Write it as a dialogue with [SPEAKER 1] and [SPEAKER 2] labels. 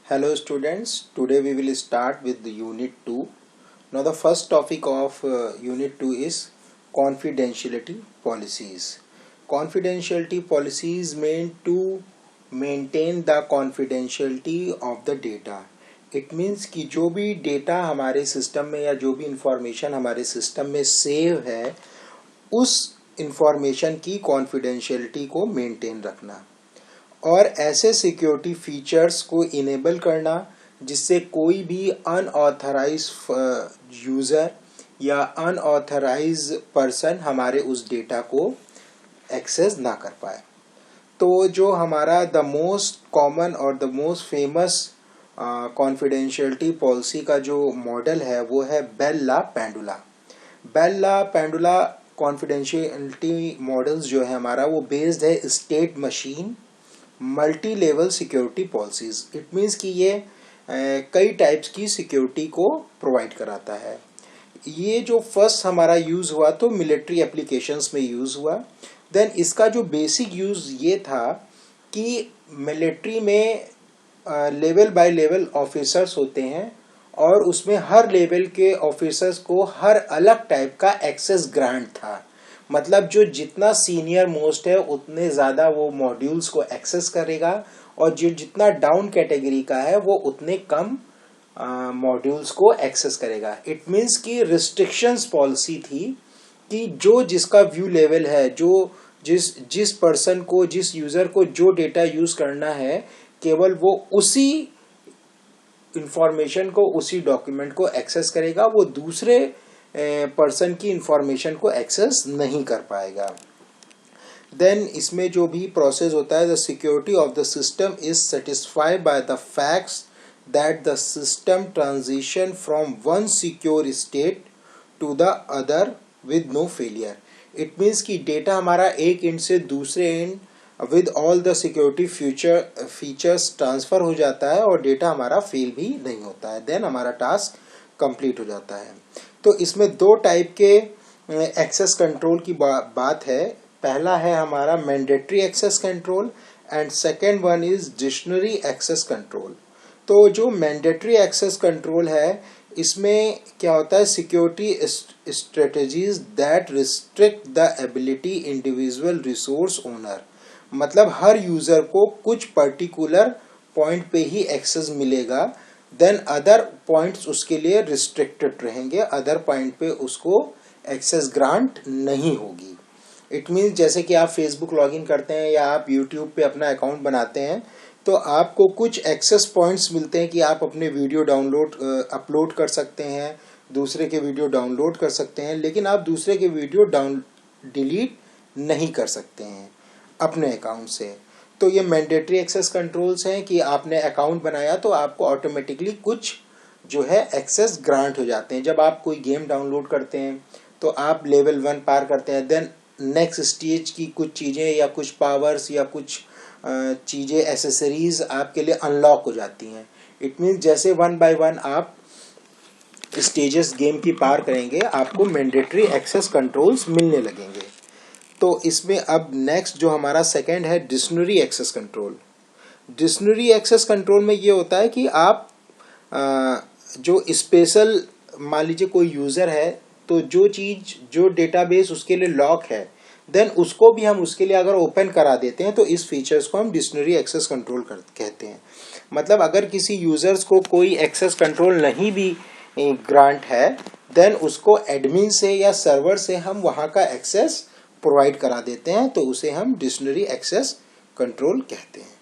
[SPEAKER 1] Hello students, today we will start with the unit 2. Now the first topic of unit 2 is confidentiality policies. Confidentiality policies meant to maintain the confidentiality of the data. It means कि जो भी data हमारे system में या जो भी information हमारे system में सेव है उस इंफॉर्मेशन की कॉन्फिडेंशियलिटी को मेंटेन रखना और ऐसे सिक्योरिटी फीचर्स को इनेबल करना जिससे कोई भी अनऑथराइज यूज़र या अनऑथराइज पर्सन हमारे उस डेटा को एक्सेस ना कर पाए। तो जो हमारा द मोस्ट कॉमन और the most famous confidentiality policy का जो मॉडल है वो है बेल ला पैडुला। बेल ला पैडुला कॉन्फिडेंशियलिटी मॉडल्स जो है हमारा वो बेस्ड है state machine multi level security policies. It means कि ये कई टाइप्स की सिक्योरिटी को प्रोवाइड कराता है। ये जो फर्स्ट हमारा यूज़ हुआ तो मिलिट्री एप्लीकेशंस में यूज़ हुआ। देन इसका जो बेसिक यूज़ ये था कि मिलिट्री में लेवल बाय लेवल ऑफिसर्स होते हैं और उसमें हर लेवल के ऑफिसर्स को हर अलग टाइप का एक्सेस ग्रांट था। मतलब जो जितना सीनियर मोस्ट है उतने ज़्यादा वो मॉड्यूल्स को एक्सेस करेगा और जो जितना डाउन कैटेगरी का है वो उतने कम मॉड्यूल्स को एक्सेस करेगा। इट मीन्स कि रिस्ट्रिक्शंस पॉलिसी थी कि जो जिसका व्यू लेवल है, जो जिस पर्सन को, जिस यूज़र को जो डेटा यूज़ करना है, केवल वो उसी इंफॉर्मेशन को, उसी डॉक्यूमेंट को एक्सेस करेगा, वो दूसरे पर्सन की इंफॉर्मेशन को एक्सेस नहीं कर पाएगा। देन इसमें जो भी प्रोसेस होता है, the security of the system is satisfied by the facts that the system transition from one secure state to the other with no failure. It means कि डेटा हमारा एक एंड से दूसरे end with all the security features transfer हो जाता है और data हमारा फेल भी नहीं होता है। देन हमारा टास्क कंप्लीट हो जाता है। तो इसमें दो टाइप के एक्सेस कंट्रोल की बात है। पहला है हमारा mandatory access control and second one is dictionary access control. तो जो मैंडेटरी एक्सेस कंट्रोल है इसमें क्या होता है, security strategies that restrict the ability individual resource owner. मतलब हर यूजर को कुछ पर्टिकुलर पॉइंट पे ही एक्सेस मिलेगा, देन अदर पॉइंट्स उसके लिए रिस्ट्रिक्टेड रहेंगे, अदर पॉइंट पे उसको एक्सेस ग्रांट नहीं होगी। इट मीन्स जैसे कि आप फेसबुक लॉगिन करते हैं या आप यूट्यूब पे अपना अकाउंट बनाते हैं तो आपको कुछ एक्सेस पॉइंट्स मिलते हैं कि आप अपने वीडियो अपलोड कर सकते हैं, दूसरे के वीडियो डाउनलोड कर सकते हैं, लेकिन आप दूसरे के वीडियो डिलीट नहीं कर सकते हैं अपने अकाउंट से। तो ये मैंडेटरी एक्सेस कंट्रोल्स हैं कि आपने अकाउंट बनाया तो आपको ऑटोमेटिकली कुछ जो है एक्सेस ग्रांट हो जाते हैं। जब आप कोई गेम डाउनलोड करते हैं तो आप लेवल 1 पार करते हैं, देन नेक्स्ट स्टेज की कुछ चीज़ें या कुछ पावर्स या कुछ चीज़ें, एसेसरीज आपके लिए अनलॉक हो जाती हैं। इट मीन्स जैसे 1 बाय 1 आप स्टेजेस गेम की पार करेंगे आपको मैंडेटरी एक्सेस कंट्रोल्स मिलने लगेंगे। तो इसमें अब नेक्स्ट जो हमारा सेकंड है dictionary access control. Dictionary access control में ये होता है कि आप जो स्पेशल, मान लीजिए कोई यूज़र है तो जो डेटाबेस उसके लिए लॉक है, देन उसको भी हम उसके लिए अगर ओपन करा देते हैं तो इस फीचर्स को हम डिक्शनरी एक्सेस कंट्रोल कहते हैं। मतलब अगर किसी यूज़र्स को कोई एक्सेस कंट्रोल नहीं भी ग्रांट है, देन उसको एडमिन से या सर्वर से हम वहाँ का एक्सेस प्रोवाइड करा देते हैं, तो उसे हम डिक्शनरी एक्सेस कंट्रोल कहते हैं।